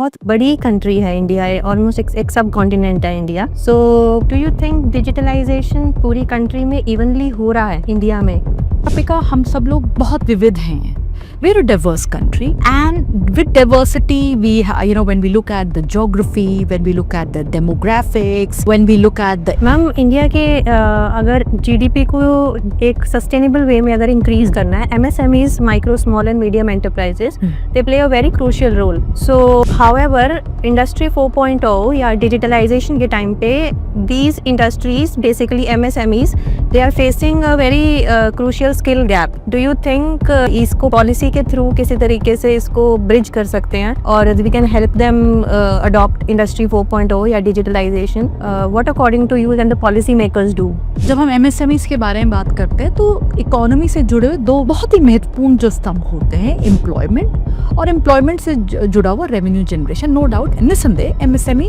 बहुत बड़ी कंट्री है इंडिया, ऑलमोस्ट एक सब कॉन्टिनेंट है India. So do you think digitalisation पूरी कंट्री में इवनली हो रहा है इंडिया में? दीपिका, हम सब लोग बहुत विविध हैं. We're a diverse country, and with diversity, when we look at the geography, when we look at the demographics, when we look at the ma'am, India के अगर जीडीपी को एक सस्टेनेबल वे में अगर इंक्रीज करना है, MSMEs, micro small and medium enterprises, they play a very crucial role. So however industry 4.0 या digitalisation के टाइम पे these industries, basically MSMEs, they are facing a very crucial skill gap. Do you think इसको policy के through किसी तरीके से इसको bridge कर सकते हैं और we can help them adopt industry 4.0 या digitalisation? What according to you can the policy makers do? जब हम एमएसएमईज के बारे में बात करते हैं तो इकोनॉमी से जुड़े हुए दो बहुत ही महत्वपूर्ण जो स्तंभ होते हैं, एम्प्लॉयमेंट और एम्प्लॉयमेंट से जुड़ा हुआ रेवेन्यू जनरेशन. नो डाउट, निस्संदेह एमएसएमई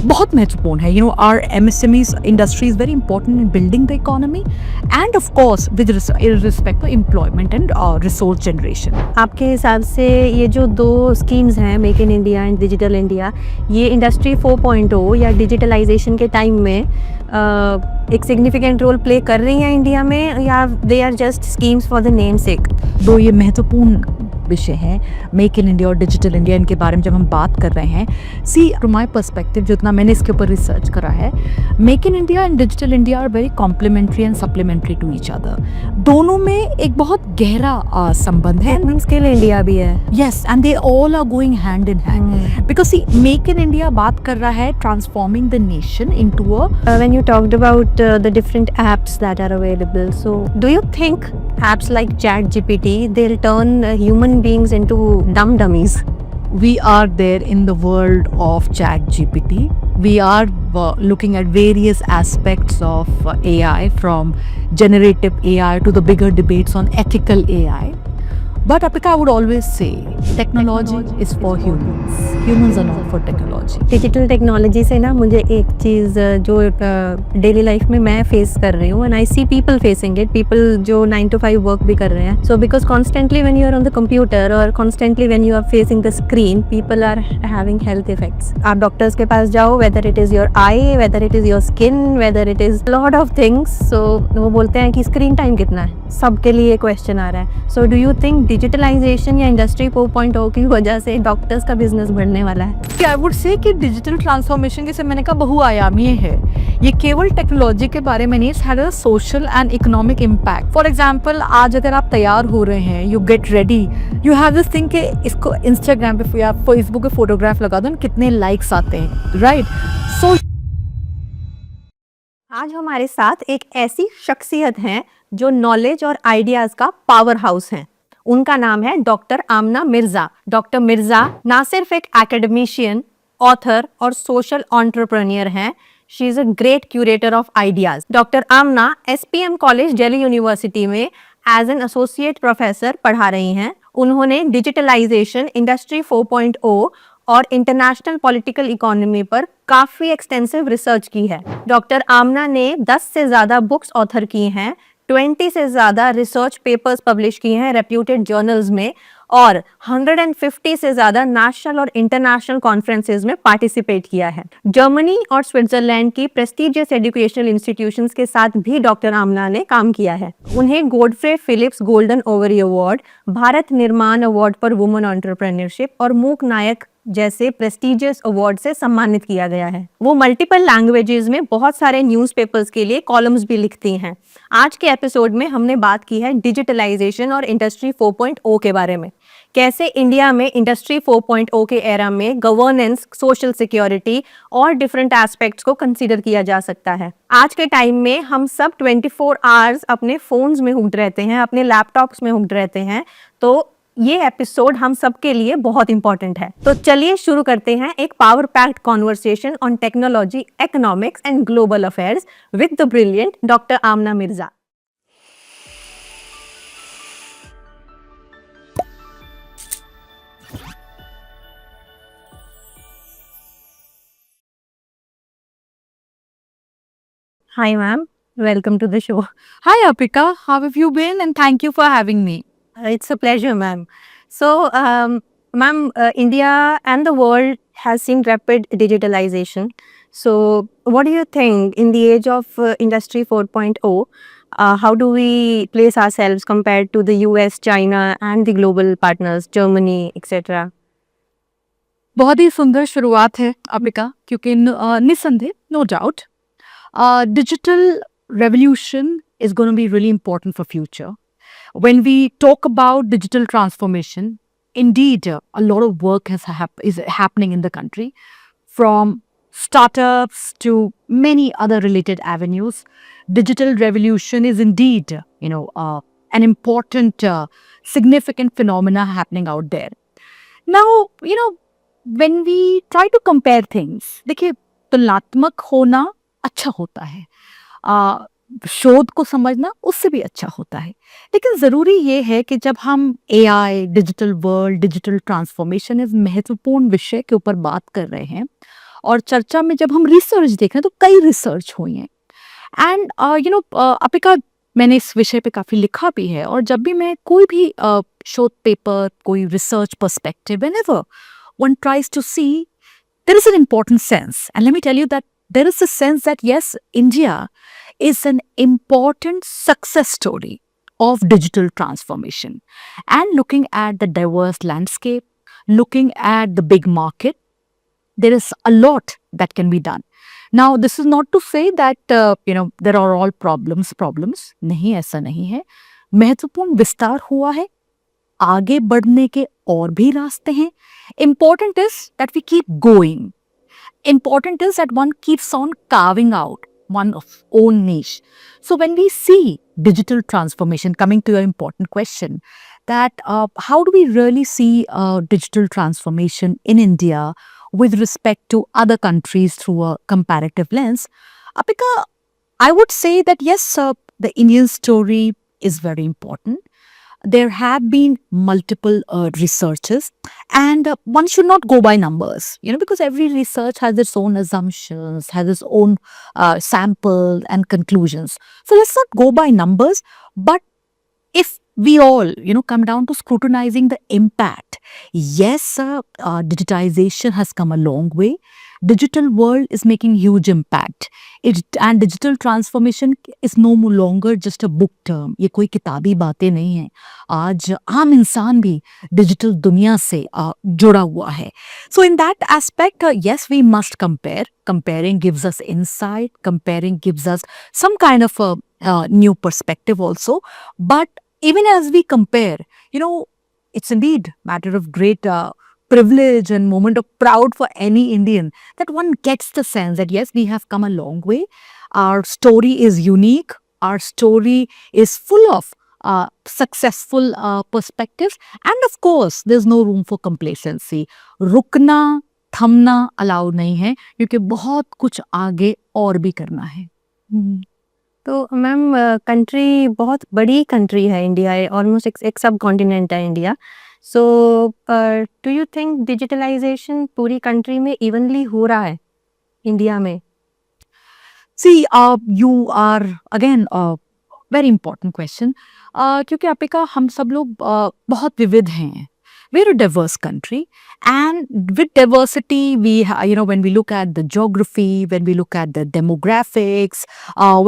बहुत महत्वपूर्ण है. Our MSMEs industry is very important in building the economy and of course with respect to employment and resource generation. आपके हिसाब से ये जो दो स्कीम्स हैं, make in India and digital India, ये इंडस्ट्री 4.0 या डिजिटलाइजेशन के टाइम में एक सिग्निफिकेंट रोल प्ले कर रही हैं इंडिया में, या they are just schemes for the name sake? दो ये महत्वपूर्ण विषय हैं, मेक इन इंडिया और डिजिटल इंडिया. इनके बारे में जब हम बात कर रहे हैं, सी फ्रॉम माय पर्सपेक्टिव, जितना मैंने इसके ऊपर रिसर्च करा है, make in India and digital India are very complementary and supplementary to each other. दोनों में एक बहुत गहरा संबंध है. स्किल इंडिया भी है. Yes, and they all are going hand in hand, because see make in India बात कर रहा है transforming the nation into a. When you talked about the different apps that are available, so do you think apps like ChatGPT, they'll turn human beings into dummies? We are there in the world of ChatGPT. We are looking at various aspects of AI, from generative AI to the bigger debates on ethical AI. But Apika, I would always say technology is for humans. Humans are not for technology. Digital technology से ना मुझे एक चीज़ जो daily life में मैं face कर रही हूँ, and I see people facing it, people जो 9 to 5 वर्क भी कर रहे हैं. So because constantly when you are on the computer और constantly when you are facing the screen, people are having health effects. आप डॉक्टर्स के पास जाओ, whether it is your eye, whether it is your skin, whether it is lot of things. So वो बोलते हैं कि screen time कितना है, सबके लिए क्वेश्चन आ रहा है. So do you think digitalisation या इंडस्ट्री 4.0 की वजह से डॉक्टर्स का बिजनेस बढ़ने वाला है? आई वुड से कि डिजिटल ट्रांसफॉर्मेशन जैसे मैंने कहा बहुआयामी है. ये केवल टेक्नोलॉजी के बारे में नहीं, it's had a social and economic impact. For example, आज अगर आप तैयार हो रहे हैं, you get ready, you have this thing कि इसको इंस्टाग्राम पे या फेसबुक पे फोटोग्राफ लगा दो, कितने लाइक्स आते हैं, राइट? सो आज हमारे साथ एक ऐसी शख्सियत हैं जो नॉलेज और आइडियाज का पावर हाउस हैं. उनका नाम है डॉक्टर आमना मिर्जा. डॉक्टर मिर्जा ना सिर्फ एक एकेडमिशियन, ऑथर और सोशल एंटरप्रेन्योर हैं, she is a great curator of ideas. Doctor Amna SPM college Delhi university में एज एन एसोसिएट प्रोफेसर पढ़ा रही हैं. उन्होंने डिजिटलाइजेशन, इंडस्ट्री 4.0 और इंटरनेशनल पॉलिटिकल इकोनॉमी पर काफी एक्सटेंसिव रिसर्च की है. डॉक्टर आमना ने 10 से ज्यादा बुक्स ऑथर की हैं, 20 से ज्यादा रिसर्च पेपर्स पब्लिश किए हैं रेप्यूटेड जर्नल्स में, और 150 से ज्यादा नेशनल और इंटरनेशनल कॉन्फ्रेंसेस में पार्टिसिपेट किया है. जर्मनी और स्विट्जरलैंड की प्रेस्टिजियस एजुकेशनल इंस्टीट्यूशंस के साथ भी डॉक्टर आमना ने काम किया है. उन्हें Godfrey Phillips golden ovary award, Bharat निर्माण अवार्ड पर वुमेन एंटरप्रेन्योरशिप और मूक नायक जैसे प्रेस्टिजियस अवार्ड से सम्मानित किया गया है. वो मल्टीपल लैंग्वेजेस में बहुत सारे न्यूज़पेपर्स के लिए कॉलम्स भी लिखती हैं. आज के एपिसोड में हमने बात की है डिजिटलाइजेशन और इंडस्ट्री 4.0 के बारे में. कैसे इंडिया में इंडस्ट्री 4.0 के एरा में गवर्नेंस, सोशल सिक्योरिटी और डिफरेंट एस्पेक्ट्स को कंसीडर किया जा सकता है. आज के टाइम में हम सब 24 आवर्स अपने फोन्स में हुक्ड रहते हैं, अपने लैपटॉप्स में हुक्ड रहते हैं. तो ये एपिसोड हम सबके लिए बहुत इंपॉर्टेंट है. तो चलिए शुरू करते हैं एक power packed conversation on technology, economics and global affairs with the brilliant doctor Amna Mirza. Hi ma'am, welcome to the show. Hi Apika, how have you been, and thank you for having me. It's a pleasure, ma'am. So, ma'am, India and the world has seen rapid digitalization. So, what do you think in the age of Industry 4.0? How do we place ourselves compared to the US, China, and the global partners, Germany, etc.? बहुत ही सुंदर शुरुआत है अपिका, क्योंकि निसंदेह, no doubt, digital revolution is going to be really important for future. When we talk about digital transformation, indeed, a lot of work is happening in the country, from startups to many other related avenues. Digital revolution is indeed, an important, significant phenomena happening out there. Now, when we try to compare things, देखिए, तुलनात्मक होना अच्छा होता है, शोध को समझना उससे भी अच्छा होता है, लेकिन ज़रूरी ये है कि जब हम AI, digital world, digital transformation इस महत्वपूर्ण विषय के ऊपर बात कर रहे हैं, और चर्चा में जब हम रिसर्च देख रहे हैं तो कई रिसर्च हुई हैं, एंड अपिका, मैंने इस विषय पे काफ़ी लिखा भी है, और जब भी मैं कोई भी शोध पेपर, कोई research perspective, whenever one tries to see, there is an important sense. And let me tell you that there is a sense that yes, India is an important success story of digital transformation. And looking at the diverse landscape, looking at the big market, there is a lot that can be done. Now, this is not to say that, there are all problems. नहीं, ऐसा नहीं है. महत्वपूर्ण विस्तार हुआ है. आगे बढ़ने के और भी रास्ते हैं. Important is that we keep going. Important is that one keeps on carving out one of own niche. So when we see digital transformation, coming to your important question, that how do we really see digital transformation in India with respect to other countries through a comparative lens? Apika, I would say that yes, the Indian story is very important. There have been multiple researches, and one should not go by numbers, because every research has its own assumptions, has its own sample and conclusions. So let's not go by numbers, but if we all, come down to scrutinizing the impact, yes, digitization has come a long way. Digital world is making huge impact. And digital transformation is no longer just a book term. ये कोई किताबी बातें नहीं है. आज आम इंसान भी डिजिटल दुनिया से जुड़ा हुआ है. So in that aspect, yes, we must compare. Comparing gives us insight. Comparing gives us some kind of a new perspective also. But even as we compare, it's indeed matter of great privilege and moment of proud for any Indian that one gets the sense that yes, we have come a long way. Our story is unique. Our story is full of successful perspectives. And of course, there's no room for complacency. रुकना, थमना allow नहीं है, क्योंकि बहुत कुछ आगे और भी करना है. तो मैम, कंट्री बहुत बड़ी कंट्री है इंडिया, ऑलमोस्ट एक सब कॉन्टिनेंट है India. So do you think digitalisation पूरी कंट्री में इवनली हो रहा है इंडिया में? See, you are again a very important question. क्योंकि अपिका, हम सब लोग बहुत विविध हैं. We're a diverse country, and with diversity, when we look at the geography, when we look at the demographics,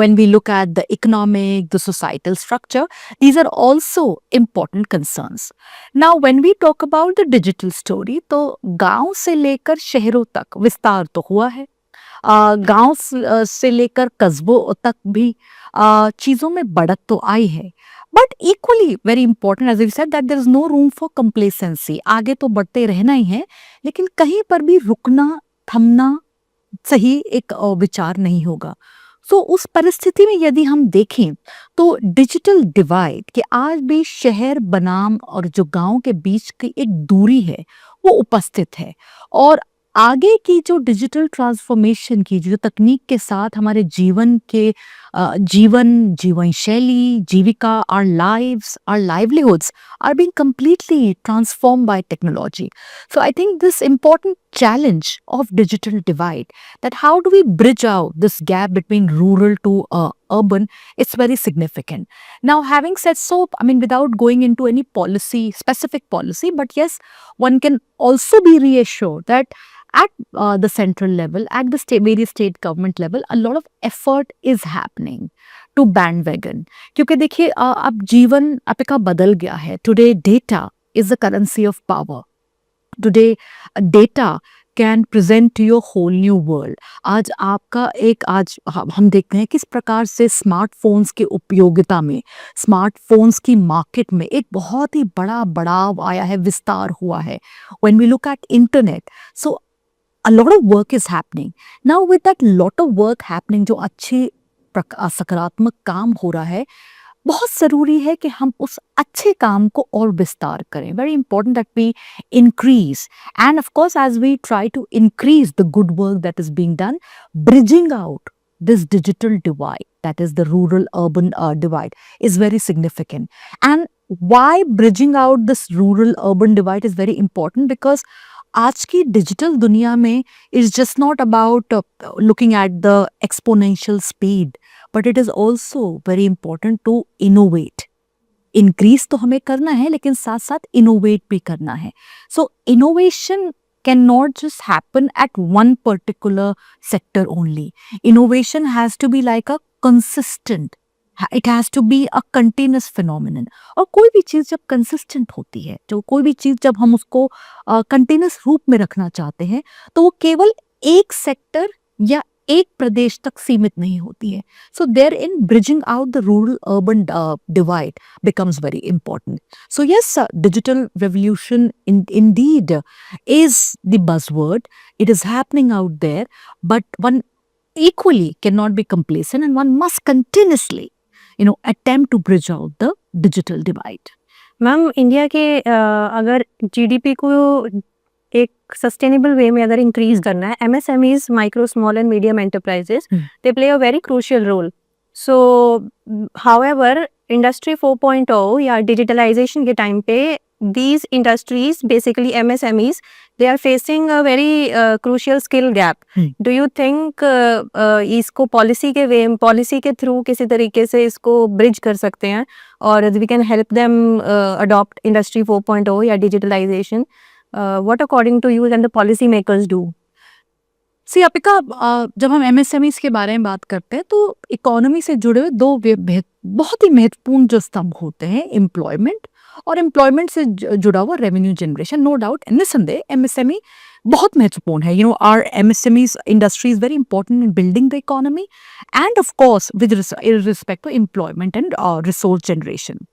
when we look at the economic, the societal structure, these are also important concerns. Now, when we talk about the digital story, तो गांव से लेकर शहरों तक विस्तार तो हुआ है. गांव से लेकर कस्बों तक भी चीज़ों में बढ़त तो आई है. But equally very important, as you said, that there is no room for complacency. आगे तो बढ़ते रहना ही है, लेकिन कहीं पर भी रुकना, थमना सही एक विचार नहीं होगा. सो उस परिस्थिति में यदि हम देखें तो डिजिटल डिवाइड कि आज भी शहर बनाम और जो गांव के बीच की एक दूरी है वो उपस्थित है. और आगे की जो डिजिटल ट्रांसफॉर्मेशन की जो तकनीक के साथ हमारे जीवन के जीवन शैली, जीविका, our lives, our livelihoods are being completely transformed by technology. So I think this important challenge of digital divide, that how do we bridge out this gap between rural to urban, it's very significant. Now, having said so, without going into any specific policy, but yes, one can also be reassured that at the central level, at the various state government level, a lot of effort is happening to bandwagon. क्योंकि देखिए अब जीवन आपका बदल गया है. Today data is the currency of power. Today data can present to you a whole new world. आज आपका एक आज हम देखते हैं किस प्रकार से स्मार्टफोन्स की उपयोगिता में, स्मार्टफोन्स की मार्केट में एक बहुत ही बड़ा बढ़ाव आया है, विस्तार हुआ है. When we look at internet, so a lot of work is happening. Now with that lot of work happening, जो अच्छे सकारात्मक काम हो रहा है, बहुत ज़रूरी है कि हम उस अच्छे काम को और विस्तार करें. Very important that we increase, and of course as we try to increase the good work that is being done, bridging out this digital divide, that is the rural urban divide, is very significant. And why bridging out this rural urban divide is very important, because आज की digital दुनिया में is just not about looking at the exponential speed, but it is also very important to innovate. Increase तो हमें करना है, लेकिन साथ साथ innovate भी करना है. So innovation cannot just happen at one particular sector only. Innovation has to be like a consistent, it has to be a continuous phenomenon. और कोई भी चीज़ जब consistent होती है, जो कोई भी चीज़ जब हम उसको continuous रूप में रखना चाहते हैं, तो वो केवल एक सेक्टर या एक प्रदेश तक सीमित नहीं होती है. So therein bridging out the rural urban divide becomes very important. So yes, digital revolution indeed is the buzzword. It is happening out there, but one equally cannot be complacent, and one must continuously attempt to bridge out the digital divide. Ma'am India के अगर GDP को एक sustainable वे में अगर increase करना है, MSMEs, micro small and medium enterprises, they play a very crucial role. So however industry 4.0 या digitalisation के टाइम पे these industries, basically MSMEs, they are facing a very crucial skill gap. Do you think इसको policy के through किसी तरीके से इसको bridge कर सकते हैं, और we can help them adopt industry 4.0 या digitalization? What according to you can the policy makers do? सी अपिका, जब हम एमएसएमईज के बारे में बात करते हैं तो इकोनॉमी से जुड़े हुए दो बहुत ही महत्वपूर्ण जो स्तंभ होते हैं, एम्प्लॉयमेंट और एम्प्लॉयमेंट से जुड़ा हुआ रेवेन्यू जनरेशन. नो डाउट निस्संदेह एमएसएमई बहुत महत्वपूर्ण है. Our MSMEs industry is very important in building the economy, and of course with respect to employment and resource generation.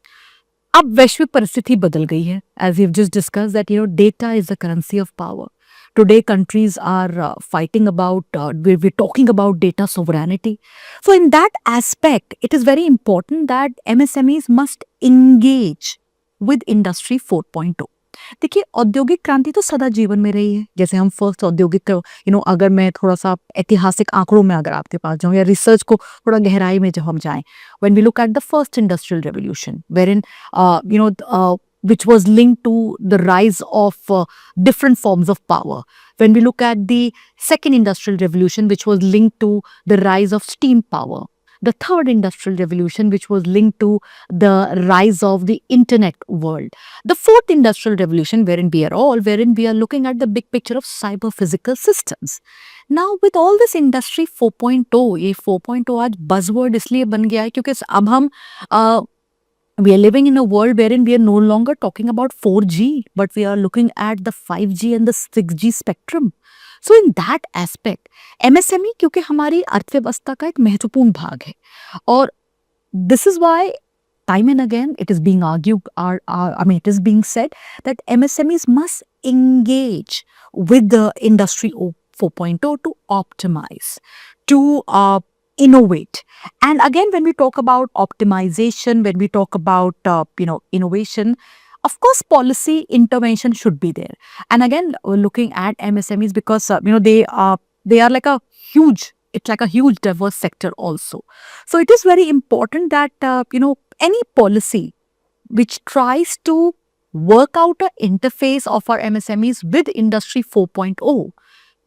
अब वैश्विक परिस्थिति बदल गई है, as you just discuss that data is the currency of power. Today, countries are fighting about, we're talking about data sovereignty. So, in that aspect, it is very important that MSMEs must engage with Industry 4.0. देखिए, औद्योगिक क्रांति तो सदा जीवन में रही है. जैसे हम फर्स्ट औद्योगिक, अगर मैं थोड़ा सा ऐतिहासिक आंकड़ों में अगर आपके पास जाऊँ या रिसर्च को थोड़ा गहराई में जब हम जाएं, when we look at the first industrial revolution, wherein which was linked to the rise of different forms of power. When we look at the second industrial revolution, which was linked to the rise of steam power. The third industrial revolution, which was linked to the rise of the internet world. The fourth industrial revolution, wherein we are looking at the big picture of cyber physical systems. Now with all this industry 4.0, ये 4.0 आज buzzword इसलिए बन गया है क्योंकि अब हम we are living in a world wherein we are no longer talking about 4G, but we are looking at the 5G and the 6G spectrum. So in that aspect, MSME क्योंकि हमारी अर्थव्यवस्था का एक महत्वपूर्ण भाग है, और this is why time and again it is being argued, it is being said that MSMEs must engage with the industry 4.0 to optimize, to innovate. And again, when we talk about optimization, when we talk about innovation, of course policy intervention should be there. And again, we're looking at MSMEs because they are like a huge diverse sector also. So it is very important that any policy which tries to work out an interface of our MSMEs with industry 4.0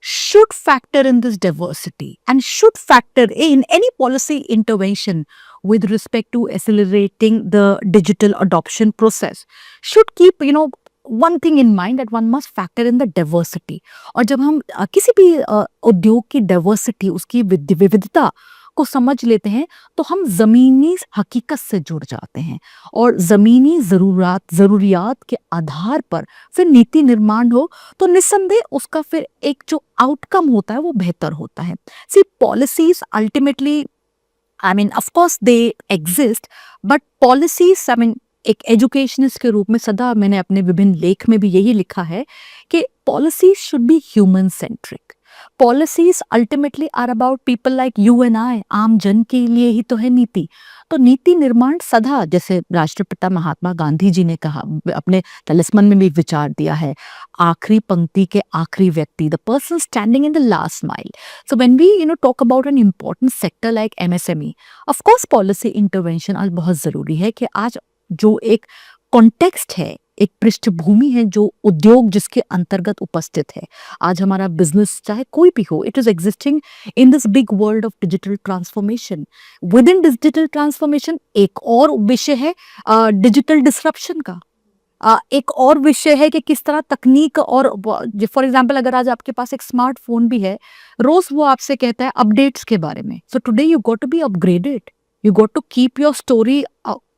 should factor in this diversity and should factor in any policy intervention with respect to accelerating the digital adoption process, should keep one thing in mind that one must factor in the diversity. और जब हम किसी भी उद्योग की diversity, उसकी विविधता को समझ लेते हैं तो हम ज़मीनी हकीकत से जुड़ जाते हैं और ज़मीनी ज़रूरियात के आधार पर फिर नीति निर्माण हो तो निस्संदेह उसका फिर एक जो आउटकम होता है वो बेहतर होता है. See policies ultimately, I mean, of course they exist, but policies, I mean, एक एजुकेशनिस्ट के रूप में सदा मैंने अपने विभिन्न लेख में भी यही लिखा है कि policies should be human centric. Policies ultimately are about people like you and I. आम जन के लिए ही तो है नीति. तो नीति निर्माण सदा, जैसे राष्ट्रपिता महात्मा गांधी जी ने कहा, अपने तलिस्मन में भी विचार दिया है, आखिरी पंक्ति के आखिरी व्यक्ति, the person standing in the last mile. So when we talk about an important sector like MSME, of course policy intervention आज बहुत ज़रूरी है कि आज जो एक कॉन्टेक्स्ट है, एक पृष्ठभूमि है, जो उद्योग जिसके अंतर्गत उपस्थित है, आज हमारा बिजनेस चाहे कोई भी हो, it is existing in this big world of digital transformation. With in digital transformation एक और विषय है डिजिटल डिसरप्शन का. एक और विषय है कि किस तरह तकनीक और फॉर एग्जांपल अगर आज आपके पास एक स्मार्टफोन भी है, रोज वो आपसे कहता है अपडेट्स के बारे में. So today you got to be upgraded, you got to keep your story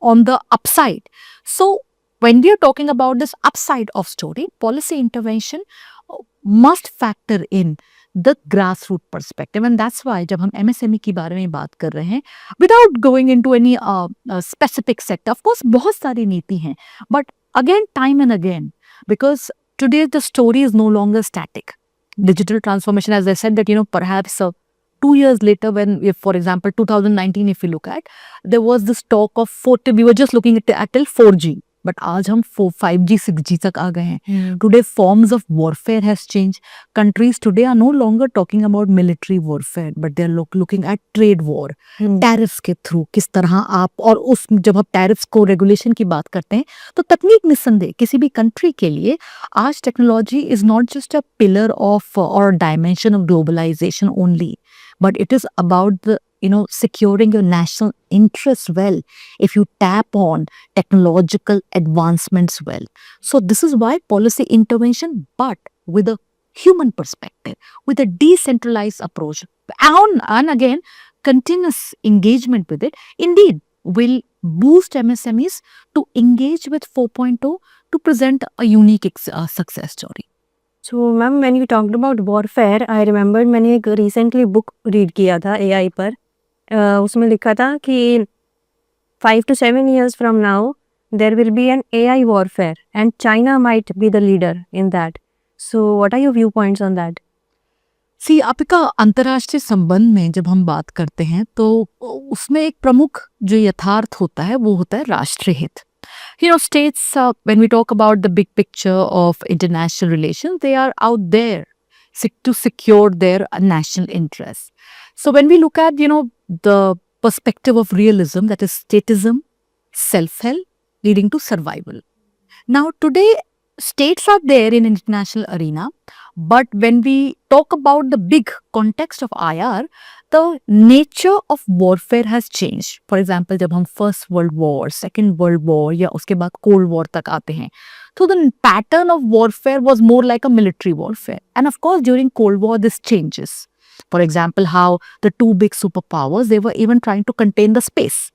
on the upside. So when we are talking about this upside of story, policy intervention must factor in the grassroots perspective, and that's why जब हम MSME के बारे में बात कर रहे हैं, without going into any specific sector, of course बहुत सारी नीति हैं, but again time and again, because today the story is no longer static. Digital transformation, as I said, that perhaps 2 years later, when, if, for example, 2019, if you look at, there was this talk of 40, we were just looking at till 4G, but आज हम 5G, 6G तक आ गए हैं. Today, forms of warfare has changed. Countries today are no longer talking about military warfare, but they are looking at trade war. Tariffs के through किस तरह आप, और उस जब आप tariffs को regulation की बात करते हैं तो तकनीक निस्संदेह किसी भी country के लिए आज technology is not just a pillar of or dimension of globalization only, but it is about the securing your national interests well if you tap on technological advancements well. So this is why policy intervention, but with a human perspective, with a decentralized approach, and again continuous engagement with it, indeed will boost MSMEs to engage with 4.0 to present a unique success story. So ma'am, when you talked about warfare, I remember मैंने एक recently book read किया था AI पर. उसमें लिखा था कि 5 to 7 years from now there will be an AI warfare and China might be the leader in that. So what are your viewpoints on that? सी आपका अंतर्राष्ट्रीय संबंध में जब हम बात करते हैं तो उसमें एक प्रमुख जो यथार्थ होता है वो होता है राष्ट्रीय हित. States, when we talk about the big picture of international relations, they are out there to secure their national interests. So when we look at, the perspective of realism, that is statism, self-help, leading to survival. Now today, states are there in international arena, but when we talk about the big context of IR, the nature of warfare has changed. For example, जब हम First World War, Second World War या उसके बाद Cold War तक आते हैं, so the pattern of warfare was more like a military warfare. And of course, during Cold War, this changes. For example, how the two big superpowers, they were even trying to contain the space.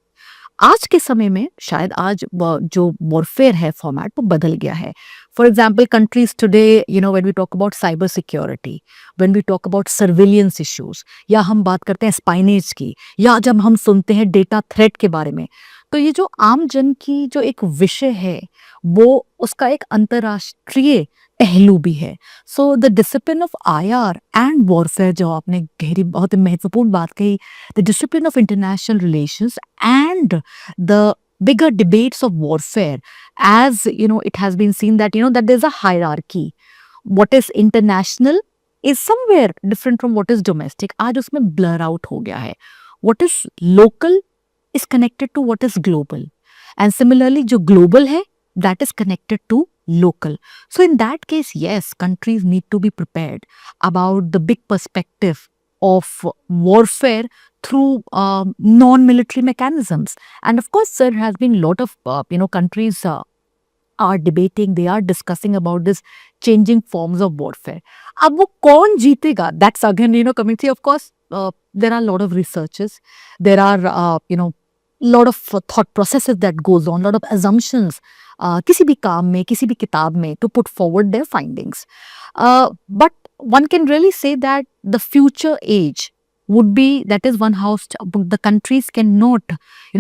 आज के समय में शायद आज जो warfare है format वो बदल गया है. For example countries today when we talk about cyber security, when we talk about surveillance issues, या हम बात करते हैं स्पाइनेज की, या जब हम सुनते हैं डेटा थ्रेट के बारे में, तो ये जो आम जन की जो एक विषय है वो उसका एक अंतर्राष्ट्रीय पहलू भी है. So the discipline of IR and warfare, जो आपने गहरी बहुत महत्वपूर्ण बात कही, the discipline of international relations and the bigger debates of warfare, as it has been seen that that there's a hierarchy. What is international is somewhere different from what is domestic. आज उसमें blur out हो गया है. What is local is connected to what is global, and similarly जो global है that is connected to local. So in that case, yes, countries need to be prepared about the big perspective of warfare through non-military mechanisms. And of course, there has been a lot of countries are debating, they are discussing about this changing forms of warfare. अब वो कौन जीतेगा? That's again, coming to, of course, there are a lot of researches, there are, lot of thought processes that goes on, lot of assumptions, किसी भी काम में, किसी भी किताब में, to put forward their findings. But one can really say that the future age would be, that is one how the countries cannot,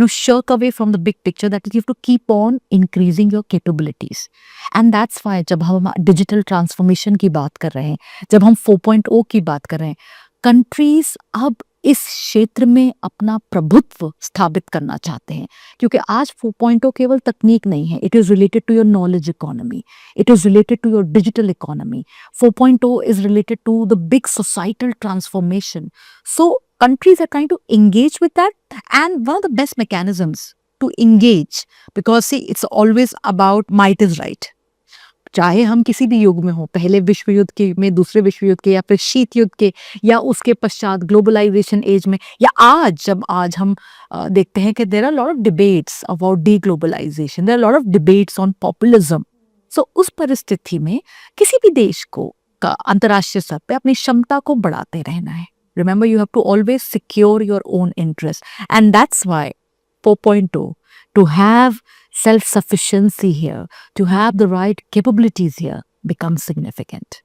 shirk away from the big picture, that is you have to keep on increasing your capabilities. And that's why जब हम digital transformation की बात कर रहे हैं, जब हम 4.0 की बात कर रहे हैं, countries अब इस क्षेत्र में अपना प्रभुत्व स्थापित करना चाहते हैं, क्योंकि आज 4.0 केवल तकनीक नहीं है, it is related to your knowledge economy, it is related to your digital economy. 4.0 is related to the big societal transformation. So countries are trying to engage with that, and one of the best mechanisms to engage, because see, it's always about might is right. चाहे हम किसी भी युग में हो, पहले विश्व युद्ध के में, दूसरे विश्व युद्ध के, या फिर शीत युद्ध के, या उसके पश्चात ग्लोबलाइजेशन एज में, या आज हम देखते हैं कि there are lot of debates about the globalization, there are lot of debates on populism. So उस परिस्थिति में किसी भी देश को का अंतर्राष्ट्रीय स्तर पे अपनी क्षमता को बढ़ाते रहना है. Remember, you have to always secure your own interest, and that's why 4.0, to have self-sufficiency here, to have the right capabilities here, becomes significant.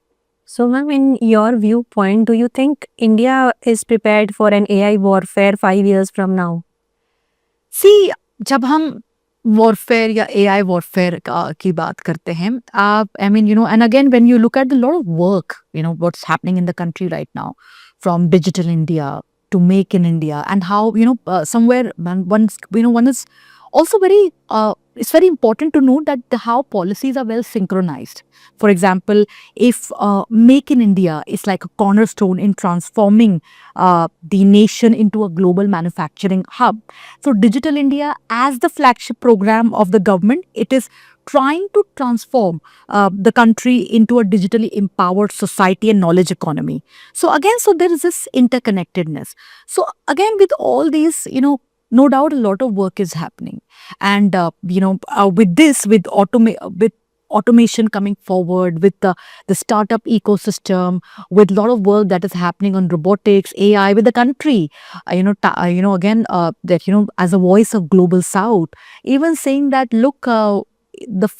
So, ma'am, in your viewpoint, do you think India is prepared for an AI warfare 5 years from now? See, जब हम warfare या AI warfare की बात करते हैं, I mean, and again, when you look at the lot of work, what's happening in the country right now, from Digital India to Make in India, and how, somewhere one is also very, it's very important to note that how policies are well synchronized. For example, if Make in India is like a cornerstone in transforming the nation into a global manufacturing hub, so Digital India, as the flagship program of the government, it is trying to transform the country into a digitally empowered society and knowledge economy. So again, so there is this interconnectedness. So again, with all these, no doubt a lot of work is happening, and with automation coming forward, with the startup ecosystem, with a lot of work that is happening on robotics, AI, with the country, again, that, as a voice of global South, even saying that, look,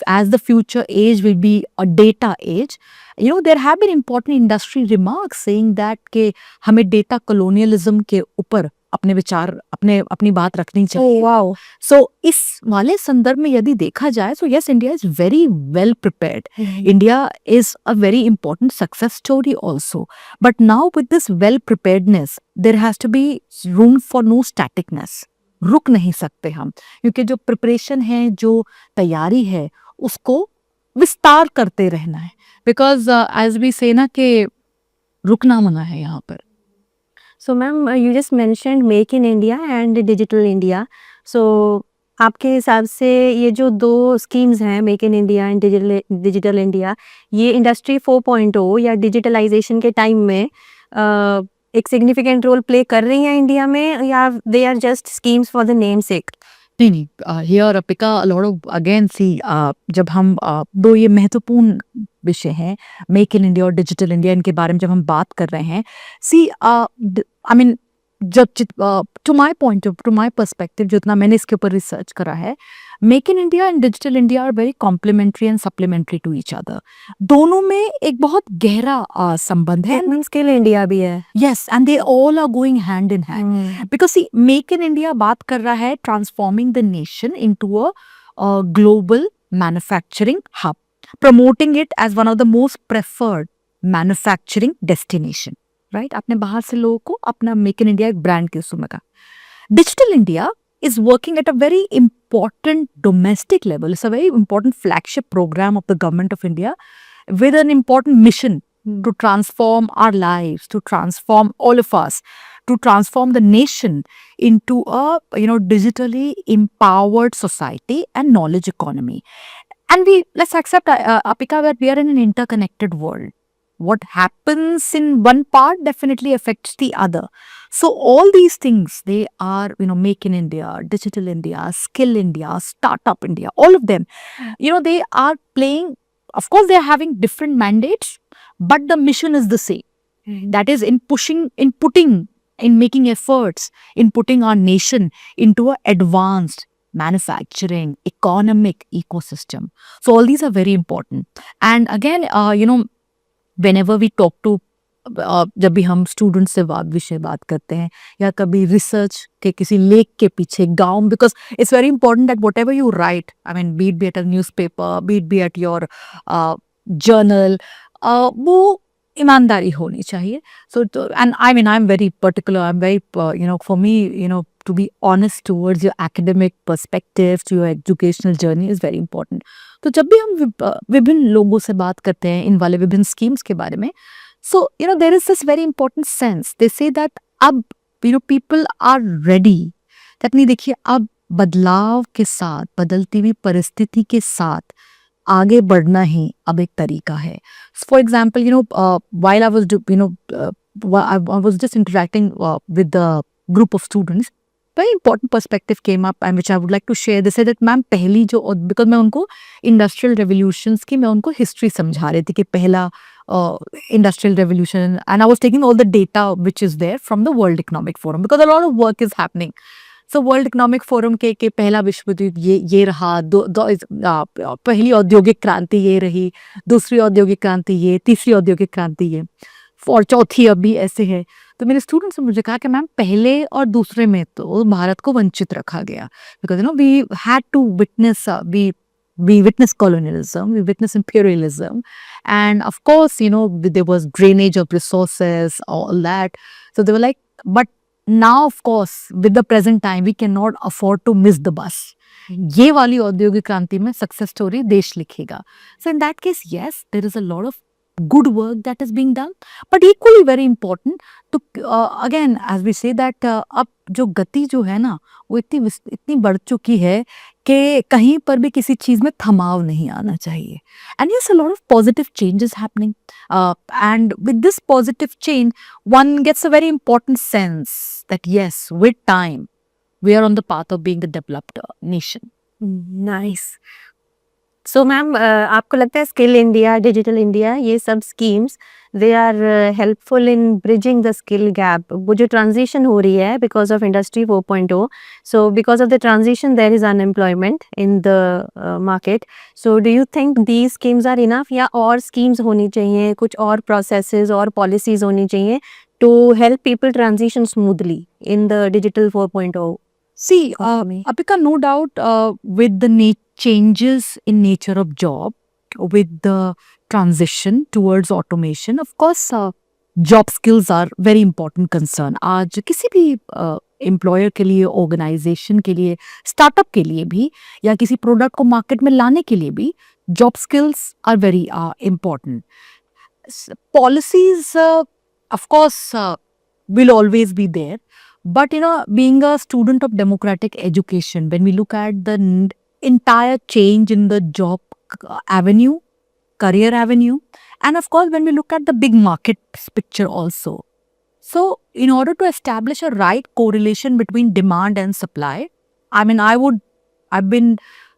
as the future age will be a data age, there have been important industry remarks saying that के हमें data colonialism के ऊपर अपने विचार, अपनी बात रखनी चाहिए. wow. So इस वाले संदर्भ में यदि देखा जाए, so yes, India is very well prepared. India is a very important success story also. But now with this well preparedness, there has to be room for no staticness. रुक नहीं सकते हम, क्योंकि जो प्रिपरेशन है, जो तैयारी है, उसको विस्तार करते रहना है. बिकॉज एज वी से ना कि रुकना मना है यहाँ पर. So, ma'am, you just mentioned Make in India and Digital India. So, आपके हिसाब से ये जो दो स्कीम्स हैं, make in India and digital India, ये इंडस्ट्री 4.0 या डिजिटलाइजेशन के टाइम में एक सिग्निफिकेंट रोल प्ले कर रही हैं इंडिया में, या they are just schemes for the name sake? नहीं, here Apika lot of again see, जब हम दो ये महत्वपूर्ण विषय हैं, मेक इन इंडिया और डिजिटल इंडिया, इनके बारे में जब हम बात कर रहे हैं, सी आई मीन, जब टू माई पर्सपेक्टिव, जितना मैंने इसके ऊपर रिसर्च करा है, make in India and digital India are very complementary and supplementary to each other. दोनों में एक बहुत गहरा संबंध है. स्किल इंडिया भी है. Yes, and they all are going hand in hand, because see, make in India बात कर रहा है transforming the nation into a global manufacturing hub, promoting it as one of the most preferred manufacturing destination, right? आपने बाहर से लोगों को अपना मेक इन इंडिया एक ब्रांड के उसमें का. Digital India is working at a very important domestic level. It's a very important flagship program of the government of India with an important mission to transform our lives, to transform all of us, to transform the nation into a digitally empowered society and knowledge economy. And let's accept, Apika, that we are in an interconnected world. what happens in one part definitely affects the other. So all these things, they are, Make in India, Digital India, Skill India, Startup India, all of them, they are playing, of course, they are having different mandates, but the mission is the same. That is in making efforts, in putting our nation into an advanced manufacturing, economic ecosystem. So all these are very important. And again, whenever we talk to जब भी हम student से विषय बात करते हैं या कभी रिसर्च के किसी लेख के पीछे गांव, because it's very important that whatever you write, I mean be it be at a newspaper, be it be at your journal, वो ईमानदारी होनी चाहिए. So and I mean I am very particular, I am very for me to be honest towards your academic perspective, to your educational journey is very important. तो जब भी हम विभिन्न लोगों से बात करते हैं इन वाले विभिन्न स्कीम्स के बारे में, so there is this very important sense. They say that अब people are ready. that नहीं, देखिए अब बदलाव के साथ, बदलती हुई परिस्थिति के साथ आगे बढ़ना ही अब एक तरीका है. For example, while I was I was just interacting with the group of students, very important perspective came up and which I would like to share. They said that ma'am पहली जो, because मैं उनको industrial revolutions की मैं उनको history समझा रही थी कि पहला industrial revolution, and I was taking all the data which is there from the World Economic Forum, because a lot of work is happening. So World Economic Forum के पहला विश्व युद्ध ये रहा, पहली औद्योगिक क्रांति ये रही, दूसरी औद्योगिक क्रांति ये, तीसरी औद्योगिक क्रांति ये, और चौथी अभी ऐसे है. तो मेरे स्टूडेंट्स ने मुझे कहा कि मैम पहले और दूसरे में तो भारत को वंचित रखा गया, because we had to witness we witnessed colonialism, we witnessed imperialism, and of course, there was drainage of resources, all that. So they were like, but now, of course, with the present time, we cannot afford to miss the bus. ये वाली औद्योगिक क्रांति में success story देश लिखेगा. So in that case, yes, there is a lot of good work that is being done, but equally very important to again, as we say that अब जो गति जो है ना, वो इतनी बढ़ चुकी है कि कहीं पर भी किसी चीज में थमाव नहीं आना चाहिए. And yes, a lot of positive change is happening, and with this positive change, one gets a very important sense that yes, with time, we are on the path of being the developed nation. Nice. So ma'am, आपको लगता है Skill India, Digital India, ये सब schemes they are helpful in bridging the skill gap? वो जो transition हो रही है because of industry 4.0, so because of the transition there is unemployment in the market. So do you think these schemes are enough, या और schemes होनी चाहिए, कुछ और प्रोसेसेस और पॉलिसीज होनी चाहिए to help people transition smoothly in the digital 4.0? See, Apika, no doubt, with the changes in nature of job, with the transition towards automation, of course, job skills are very important concern. आज किसी भी employer के लिए, organisation के लिए, startup के लिए भी, या किसी प्रोडक्ट को मार्केट में लाने के लिए भी job skills are very important. Policies, of course, will always be there. But being a student of democratic education, when we look at the entire change in the job avenue, career avenue, and of course, when we look at the big market picture also. So, in order to establish a right correlation between demand and supply, I've been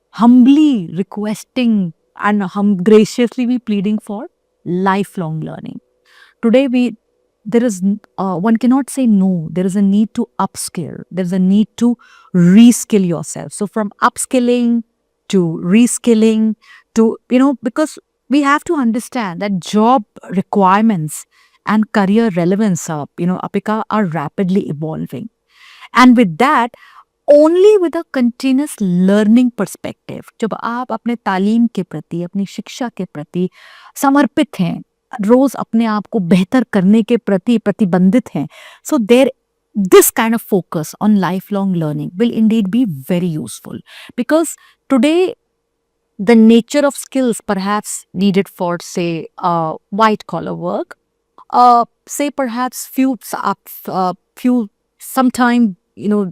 humbly requesting and graciously be pleading for lifelong learning. Today, there is, one cannot say no. There is a need to upskill. There is a need to reskill yourself. So from upskilling to reskilling to, because we have to understand that job requirements and career relevance, Apika, are rapidly evolving. And with that, only with a continuous learning perspective, जब आप अपने तालीम के प्रति, अपनी शिक्षा के प्रति समर्पित हैं, रोज अपने आप को बेहतर करने के प्रति प्रतिबंधित हैं, so there this kind of focus on lifelong learning will indeed be very useful, because today the nature of skills perhaps needed for, say, white collar work, say perhaps few sometime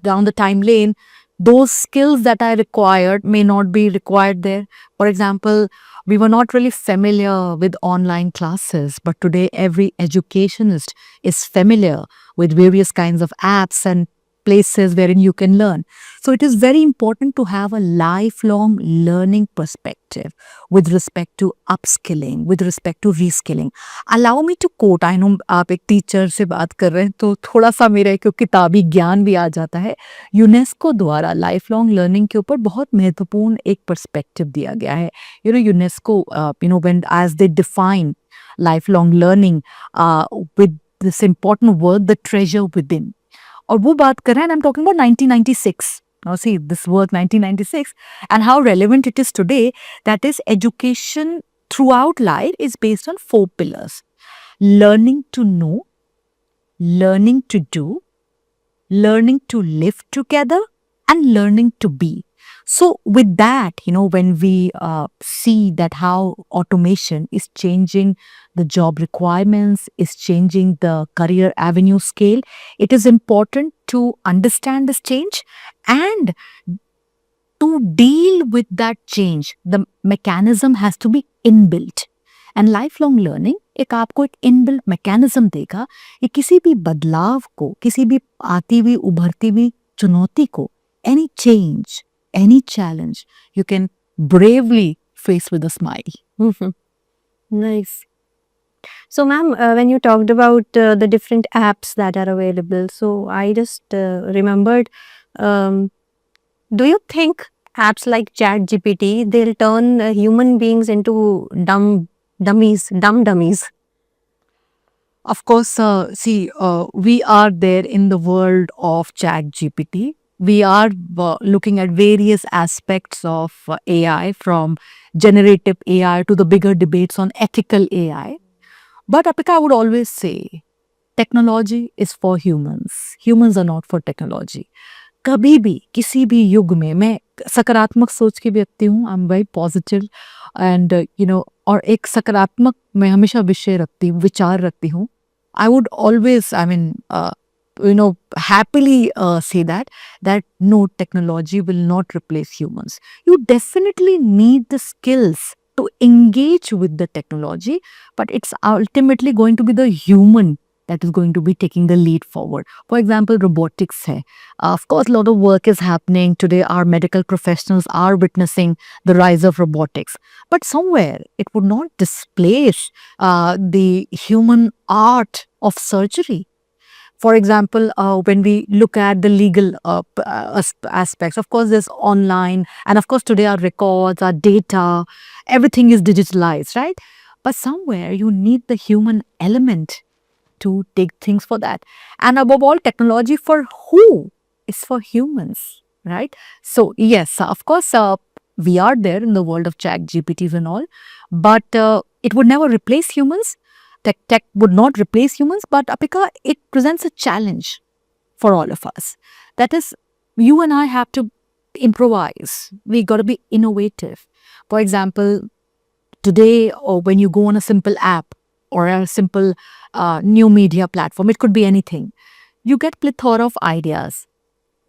down the time lane, those skills that are required may not be required there. For example, We were not really familiar with online classes, but today every educationist is familiar with various kinds of apps and places wherein you can learn. So it is very important to have a lifelong learning perspective with respect to upskilling, with respect to reskilling. Allow me to quote, I know आप एक teacher से बात कर रहे हैं तो थोड़ा सा मेरा एक किताबी ज्ञान भी आ जाता है. यूनेस्को द्वारा लाइफ लॉन्ग लर्निंग के ऊपर बहुत महत्वपूर्ण एक पर्सपेक्टिव दिया गया है. UNESCO when as they define lifelong learning with this important word the treasure within. और वो बात कर रहे हैं, I am talking about 1996. Now see this work 1996 and how relevant it is today. That is, education throughout life is based on 4 pillars: learning to know, learning to do, learning to live together, and learning to be. So with that, when we see that how automation is changing the job requirements, is changing the career avenue scale, it is important to understand this change and to deal with that change. The mechanism has to be inbuilt. And lifelong learning एक आपको एक inbuilt mechanism देगा कि किसी भी बदलाव को, किसी भी आती हुई उभरती हुई चुनौती को, any change, any challenge, you can bravely face with a smile. Mhm. Nice. So, ma'am, when you talked about the different apps that are available, so I just remembered. Do you think apps like ChatGPT they'll turn human beings into dumb dummies? Of course, we are there in the world of ChatGPT. We are looking at various aspects of AI, from generative AI to the bigger debates on ethical AI. But Apika, I would always say, technology is for humans. Humans are not for technology. कभी भी किसी भी युग में मैं सकारात्मक सोच की व्यक्ति हूँ. आई एम वेरी पॉजिटिव एंड और एक सकारात्मक मैं हमेशा विषय रखती हूँ, विचार रखती हूँ. I would always, happily say that no, technology will not replace humans. You definitely need the skills to engage with the technology, but it's ultimately going to be the human that is going to be taking the lead forward. For example, robotics hai. Of course, a lot of work is happening today. Our medical professionals are witnessing the rise of robotics. But somewhere, it would not displace the human art of surgery. For example, when we look at the legal aspects, of course, there's online. And of course, today our records, our data, everything is digitalized, right? But somewhere, you need the human element to take things for that. And above all, technology for who? Is for humans, right? So yes, of course, we are there in the world of ChatGPTs and all, but it would never replace humans. Tech would not replace humans, but Apika, it presents a challenge for all of us. That is, you and I have to improvise. We got to be innovative. For example, today, or when you go on a simple app or a simple new media platform, it could be anything. You get plethora of ideas.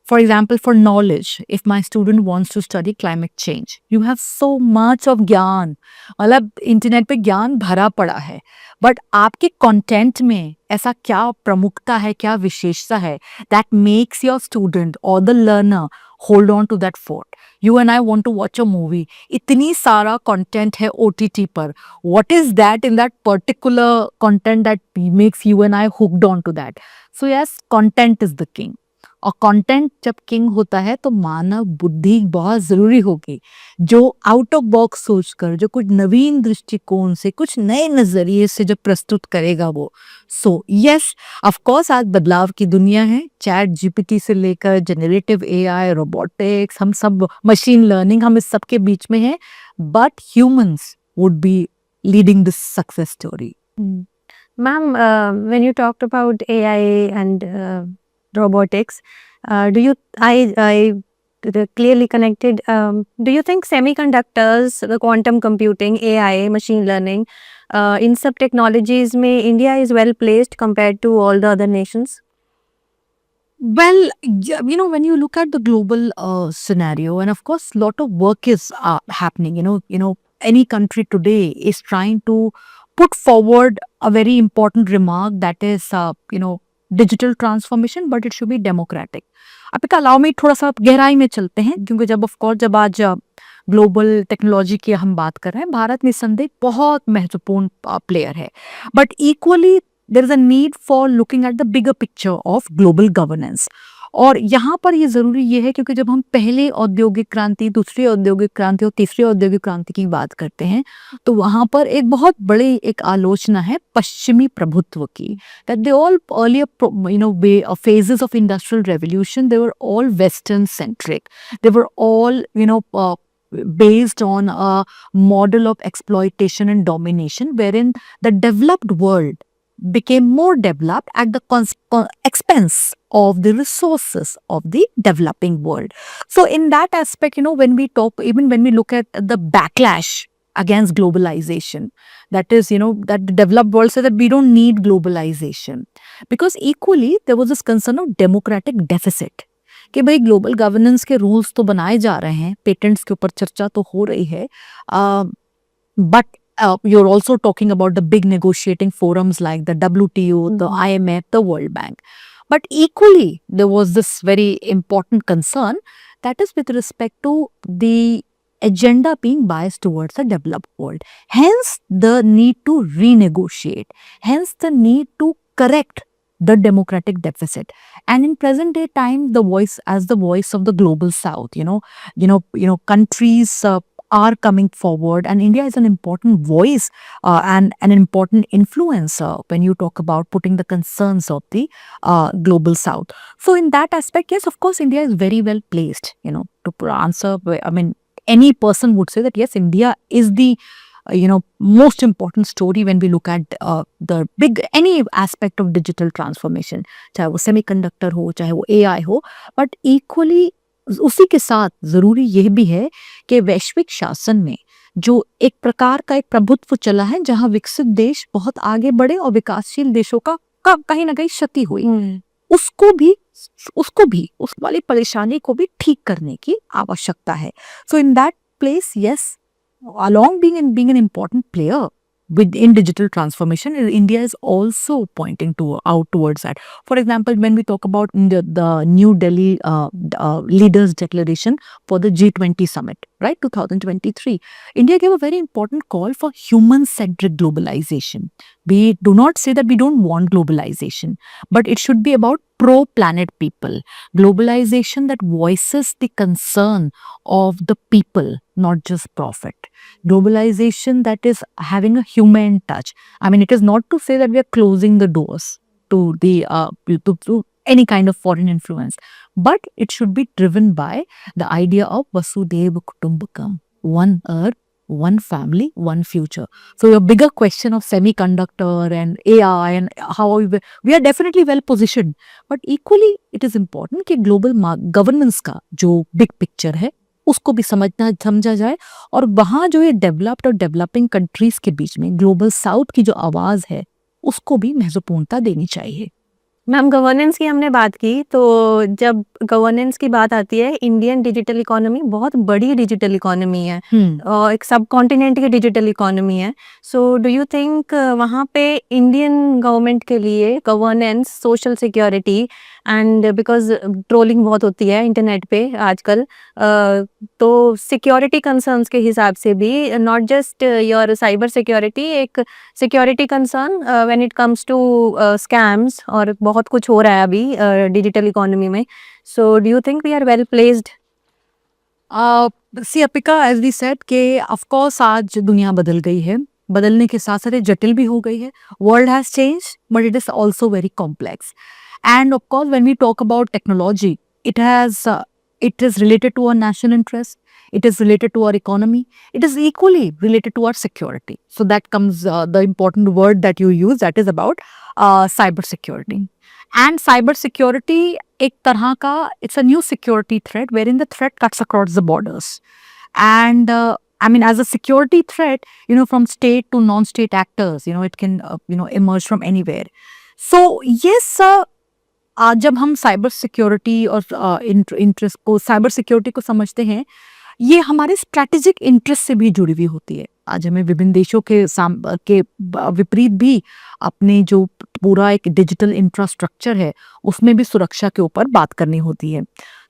For example, for knowledge, if my student wants to study climate change, you have so much of ज्ञान. मतलब internet पे ज्ञान भरा पड़ा है, but आपके content में ऐसा क्या प्रमुखता है, क्या विशेषता है that makes your student or the learner hold on to that fort. You and I want to watch a movie. इतनी सारा content है OTT पर. What is that in that particular content that makes you and I hooked on to that? So yes, content is the king. और content जब king होता है तो मानव बुद्धि बहुत जरूरी होगी, जो आउट ऑफ बॉक्स सोचकर, जो कुछ नवीन दृष्टिकोण से, कुछ नए नजरिए से जो प्रस्तुत करेगा वो. सो यस, ऑफ कोर्स आज बदलाव की दुनिया है. चैट जीपीटी से लेकर जनरेटिव एआई, रोबोटिक्स, हम सब मशीन लर्निंग, हम इस सब के बीच में हैं, but humans would be leading this success story. Ma'am, when you talked about AI and robotics, I clearly connected. Do you think semiconductors, the quantum computing, AI, machine learning, in सब technologies में India is well placed compared to all the other nations? Well, when you look at the global scenario, and of course, lot of work is happening. any country today is trying to put forward a very important remark that is, digital transformation, but it should be democratic. अब allow में थोड़ा सा गहराई में चलते हैं, क्योंकि जब ऑफ कोर्स जब आज ग्लोबल टेक्नोलॉजी की हम बात कर रहे हैं, भारत निस्संदेह बहुत महत्वपूर्ण प्लेयर है, but equally there is a need for looking at the bigger picture of global governance. और यहाँ पर ये ज़रूरी ये है, क्योंकि जब हम पहले औद्योगिक क्रांति, दूसरी औद्योगिक क्रांति और तीसरी औद्योगिक क्रांति की बात करते हैं, तो वहाँ पर एक बहुत बड़ी एक आलोचना है पश्चिमी प्रभुत्व की, that they all earlier phases of industrial revolution, they were all western centric, they were all based on a model of exploitation and domination, wherein the developed world became more developed at the expense of the resources of the developing world. So in that aspect, when we talk, even when we look at the backlash against globalization, that is, that the developed world said that we don't need globalization, because equally there was this concern of democratic deficit, कि भाई global governance के rules तो बनाए जा रहे हैं, patents के ऊपर चर्चा तो हो रही है, but you're also talking about the big negotiating forums like the WTO, the IMF, the World Bank. But equally, there was this very important concern, that is with respect to the agenda being biased towards the developed world. Hence, the need to renegotiate. Hence, the need to correct the democratic deficit. And in present day time, the voice of the global south, countries are coming forward, and India is an important voice and an important influencer when you talk about putting the concerns of the global south. So in that aspect, yes, of course, India is very well placed, to answer. I mean, any person would say that yes, India is the most important story when we look at the big any aspect of digital transformation, चाहे वो semiconductor हो, चाहे वो AI हो, but equally उसी के साथ जरूरी यह भी है कि वैश्विक शासन में जो एक प्रकार का एक प्रभुत्व चला है, जहां विकसित देश बहुत आगे बढ़े और विकासशील देशों का कहीं ना कहीं क्षति हुई, उसको भी उस वाली परेशानी को भी ठीक करने की आवश्यकता है. So in that place, yes, along being an important player within digital transformation, India is also pointing out towards that. For example, when we talk about the New Delhi leaders declaration for the G20 summit, right, 2023, India gave a very important call for human-centric globalization. We do not say that we don't want globalization, but it should be about pro-planet people. Globalization that voices the concern of the people, not just profit. Globalization that is having a human touch. I mean, it is not to say that we are closing the doors to the to any kind of foreign influence, but it should be driven by the idea of Vasudhaiva Kutumbakam, one earth, one family, one future. So your bigger question of semiconductor and AI and how we are definitely well positioned, but equally it is important कि global governance का जो big picture है उसको भी समझा जाए, और वहाँ जो ये डेवलप्ड और डेवलपिंग कंट्रीज के बीच में ग्लोबल साउथ की जो आवाज़ है उसको भी महत्वपूर्णता देनी चाहिए. मैम, गवर्नेंस की हमने बात की, तो जब गवर्नेंस की बात आती है, इंडियन डिजिटल इकोनॉमी बहुत बड़ी डिजिटल इकोनॉमी है और एक सब कॉन्टिनेंट की डिजिटल इकोनॉमी है. सो डू यू थिंक वहाँ पे इंडियन गवर्नमेंट के लिए governance, social security and because trolling बहुत होती है इंटरनेट पे आजकल, तो सिक्योरिटी कंसर्न्स के हिसाब से भी, not just your cyber security, एक security concern when it comes to scams, और बहुत कुछ हो रहा है अभी डिजिटल इकोनॉमी में. So do you think we are well placed? See अपिका, एज वी सेड कि ऑफ कोर्स आज दुनिया बदल गई है, बदलने के साथ साथ जटिल भी हो गई है. World has changed, but it is also very complex. And of course, when we talk about technology, it is related to our national interest. It is related to our economy. It is equally related to our security. So that comes the important word that you use, that is about cyber security. And cyber security, एक तरह का, it's a new security threat wherein the threat cuts across the borders. And I mean, as a security threat, from state to non-state actors, it can, emerge from anywhere. So yes, जब हम cyber security और interest को, cyber security को समझते हैं, ये हमारे strategic interest से भी जुड़ी हुई होती है. आज हमें विभिन्न देशों के विपरीत भी अपने जो पूरा एक डिजिटल इंफ्रास्ट्रक्चर है उसमें भी सुरक्षा के ऊपर बात करनी होती है।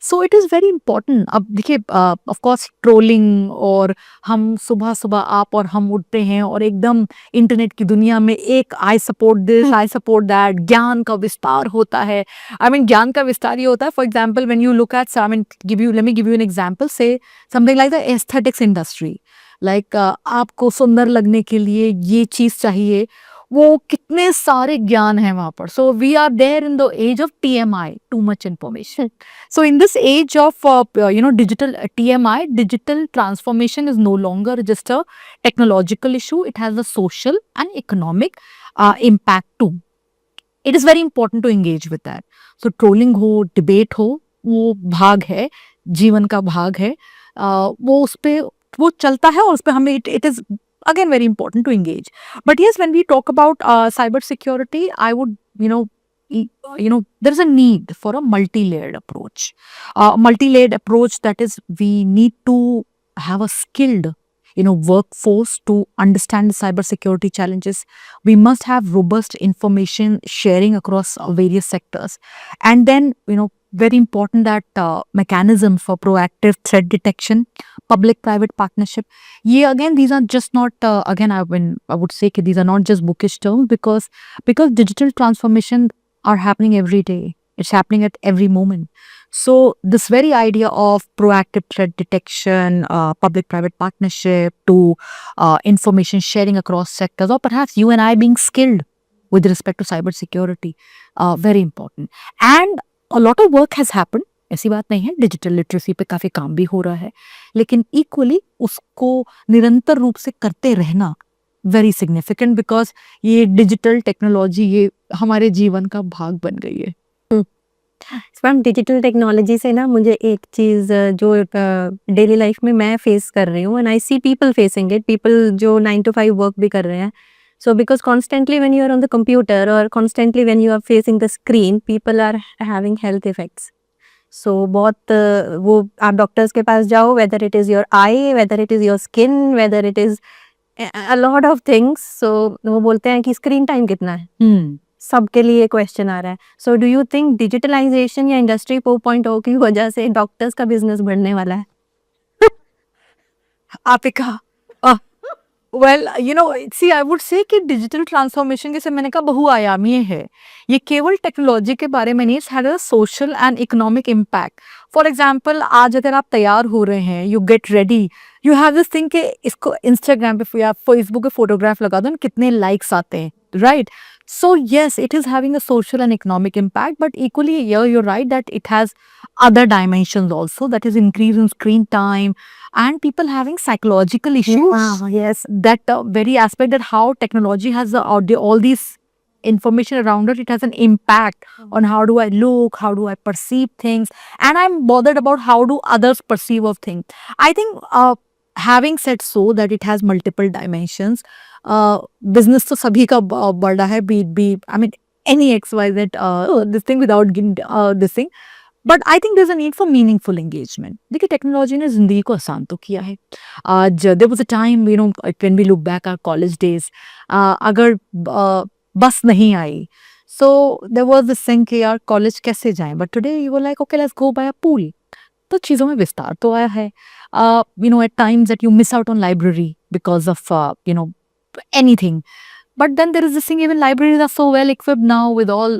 So it is very important. अब देखिए ऑफ कोर्स ट्रोलिंग, और हम सुबह सुबह आप और हम उठते हैं और एकदम इंटरनेट की दुनिया में एक I support this, I support that, ज्ञान का विस्तार होता है। आई मीन ज्ञान का विस्तार ये होता है, for example when you look at, I mean let me give you an example, से something like the aesthetics industry, like आपको सुंदर लगने के लिए ये चीज चाहिए, वो कितने सारे ज्ञान हैं वहां पर। So we are there in the age of TMI, too much information. So in this age of digital TMI, digital transformation is no longer just a technological issue. It has a social and economic impact too. It is very important to engage with that. So trolling हो, debate हो, वो भाग है, जीवन का भाग है, वो उस पे वो चलता है और उस पे हमें it is again very important to engage. But yes, when we talk about cyber security, I would there is a need for a multi-layered approach. Multi-layered approach, that is, we need to have a skilled workforce to understand the cyber security challenges. We must have robust information sharing across various sectors, and then very important that mechanism for proactive threat detection, public private partnership. Yeah, again, these are just not again I would say that these are not just bookish terms, because digital transformation are happening every day. It's happening at every moment. So this very idea of proactive threat detection, public-private partnership, to information sharing across sectors, or perhaps you and I being skilled with respect to cyber security, very important. And a lot of work has happened. ऐसी बात नहीं है, digital literacy पे काफ़ी काम भी हो रहा है, लेकिन इक्वली उसको निरंतर रूप से करते रहना वेरी सिग्निफिकेंट, बिकॉज ये डिजिटल टेक्नोलॉजी ये हमारे जीवन का भाग बन गई है। मैम डिजिटल टेक्नोलॉजी से ना मुझे एक चीज़ जो डेली लाइफ में मैं फेस कर रही हूँ, and I see people facing it, people जो 9 to 5 वर्क भी कर रहे हैं। So because constantly when you are on the computer और constantly when you are facing the screen, people are having health effects. So बहुत वो आप doctors के पास जाओ, whether it is your eye, whether it is your skin, whether it is a lot of things. So वो बोलते हैं कि स्क्रीन टाइम कितना है, सबके लिए क्वेश्चन आ रहा है। So do you think digitalisation या इंडस्ट्री 4.0 की वजह से डॉक्टर्स का बिजनेस बढ़ने वाला है? आपका वेल सी आई वुड से कि डिजिटल ट्रांसफॉर्मेशन, जैसे मैंने कहा, बहुआयामी है। ये केवल टेक्नोलॉजी के बारे में नहीं, it's had a social and economic impact. For example, आज अगर आप तैयार हो रहे हैं, you get ready, you have this thing कि इसको इंस्टाग्राम पे या फेसबुक पे फोटोग्राफ लगा दो, कितने लाइक्स आते हैं, right? So yes, it is having a social and economic impact, but equally, yeah, you're right that it has other dimensions also, that is increase in screen time and people having psychological issues. Yes. That very aspect, that how technology has all these information around it has an impact on how do I look, how do I perceive things, and I'm bothered about how do others perceive of things. I think having said so that it has multiple dimensions, business तो सभी का बड़ा है, be I mean any XYZ this thing without this thing, but I think there's a need for meaningful engagement. देखिए, technology ने जिंदगी को आसान तो किया है। आज there was a time when we look back our college days, अगर बस नहीं आई, so there was this thing कि यार कॉलेज कैसे जाएं, but today you were like okay, let's go by a pool. तो चीज़ों में विस्तार तो आया है। At times that you miss out on library because of anything, but then there is this thing, even libraries are so well equipped now with all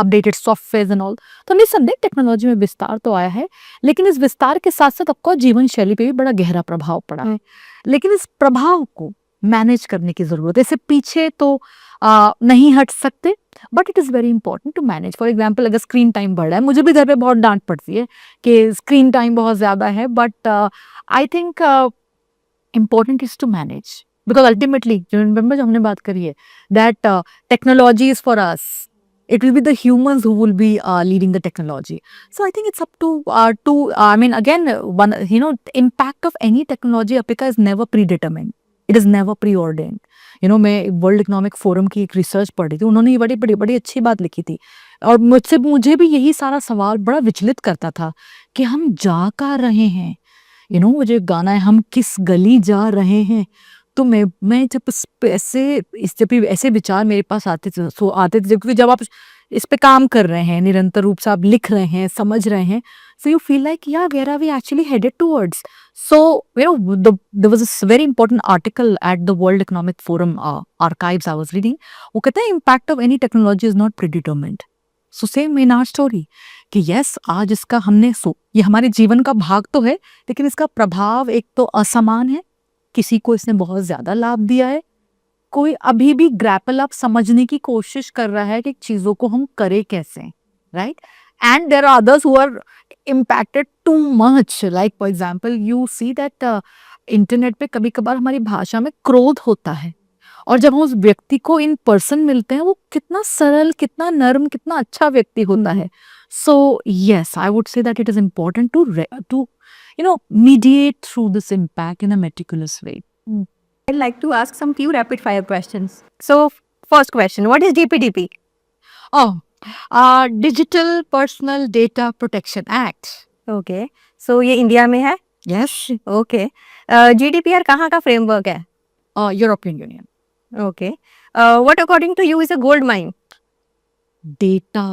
updated softwares and all. तो निस्संदेह technology में विस्तार तो आया है, लेकिन इस विस्तार के साथ साथ आपको जीवन शैली पे भी बड़ा गहरा प्रभाव पड़ा है। लेकिन इस प्रभाव को मैनेज करने की जरूरत है। इससे पीछे तो नहीं हट सकते, but it is very important to manage. For example, अगर स्क्रीन टाइम बढ़ रहा है, मुझे भी घर पे बहुत डांट पड़ती है कि स्क्रीन टाइम बहुत ज़्यादा है, but I think important is to manage, because ultimately जो हमने बात करी है, that technology is for us, it will be the humans who will be leading the technology. So I think it's up to I mean, again, one impact of any technology, Apika, is never predetermined. It is never preordained. मैं world Economic forum की एक research पढ़ी थी, उन्होंने ये बड़ी अच्छी बात लिखी थी, और मुझे भी यही सारा सवाल बड़ा विचलित करता था कि हम जा कर रहे हैं। यू नो वो जो गाना है हम किस गली जा रहे हैं, तो मैं जब जब भी ऐसे विचार मेरे पास आते थे क्योंकि जब आप इस पे काम कर रहे हैं, निरंतर रूप से आप लिख रहे हैं, समझ रहे हैं, so you feel like yeah, where are we actually headed towards? So there was this very important article at the World Economic Forum archives I was reading. वो कहते हैं impact of any technology is not predetermined. So same in our story कि yes, आज इसका ये हमारे जीवन का भाग तो है, लेकिन इसका प्रभाव एक तो असमान है, किसी को इसने बहुत ज्यादा लाभ दिया है, कोई अभी भी ग्रैपल अप समझने की कोशिश कर रहा है कि चीजों को हम करें कैसे, right? And there are others who are impacted too much, like for example you see that internet पे कभी कभार हमारी भाषा में क्रोध होता है, और जब हम उस व्यक्ति को इन पर्सन मिलते हैं वो कितना सरल, कितना नर्म, कितना अच्छा व्यक्ति होता है. So yes, I would say that it is important to mediate through this impact in a meticulous way. I'd like to ask some few rapid fire questions. So, first question, what is DPDP? Digital Personal Data Protection Act. Okay. So, ये India में है? Yes. Okay. GDPR कहाँ का framework है? European Union. Okay. What according to you is a gold mine? Data.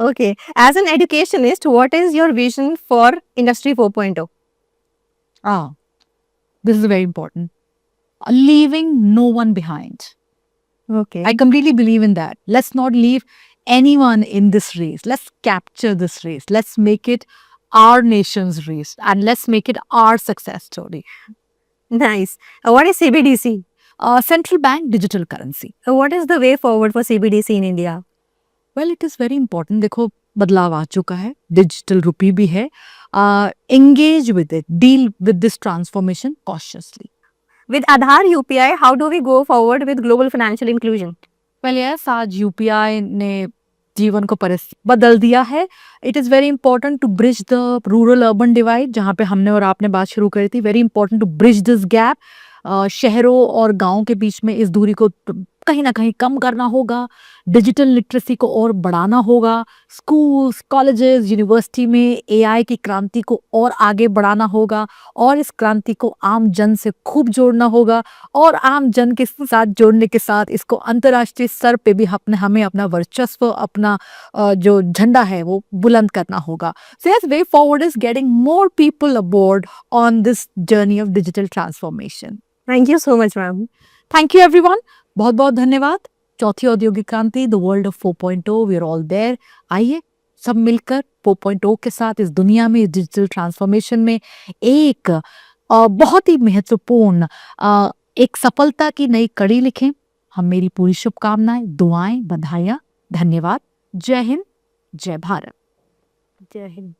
Okay. As an educationist, what is your vision for Industry 4.0? This is very important. Leaving no one behind. Okay. I completely believe in that. Let's not leave anyone in this race. Let's capture this race. Let's make it our nation's race, and let's make it our success story. Nice. What is CBDC? Central bank digital currency. What is the way forward for CBDC in India? Well, it is very important. देखो बदलाव आ चुका है, digital rupee भी है. Engage with it. Deal with this transformation cautiously. With Aadhaar UPI, how do we go forward with global financial inclusion? Well, yes, आज UPI ने जीवन को बदल दिया है. It is very important to bridge the rural-urban divide, जहाँ पे हमने और आपने बात शुरू करी थी. Very important to bridge this gap. शहरों और गाँव के बीच में इस दूरी को कहीं ना कहीं कम करना होगा. डिजिटल लिटरेसी को और बढ़ाना होगा. स्कूल्स, कॉलेजेस, यूनिवर्सिटी में AI की क्रांति को और आगे बढ़ाना होगा, और इस क्रांति को आम जन से खूब जोड़ना होगा, और आम जन के साथ जोड़ने के साथ इसको अंतर्राष्ट्रीय स्तर पे भी हमें अपना वर्चस्व, अपना जो झंडा है वो बुलंद करना होगा. So yes, way forward is getting more people aboard on this journey of digital transformation. Thank you so much, ma'am. Thank you everyone. बहुत बहुत धन्यवाद. चौथी औद्योगिक क्रांति, the world of 4.0, we are all there. आइए सब मिलकर 4.0 के साथ इस दुनिया में, इस डिजिटल ट्रांसफॉर्मेशन में एक बहुत ही महत्वपूर्ण एक सफलता की नई कड़ी लिखें. हम मेरी पूरी शुभकामनाएं, दुआएं, बधाइयां. धन्यवाद. जय हिंद, जय भारत. Jai Hind.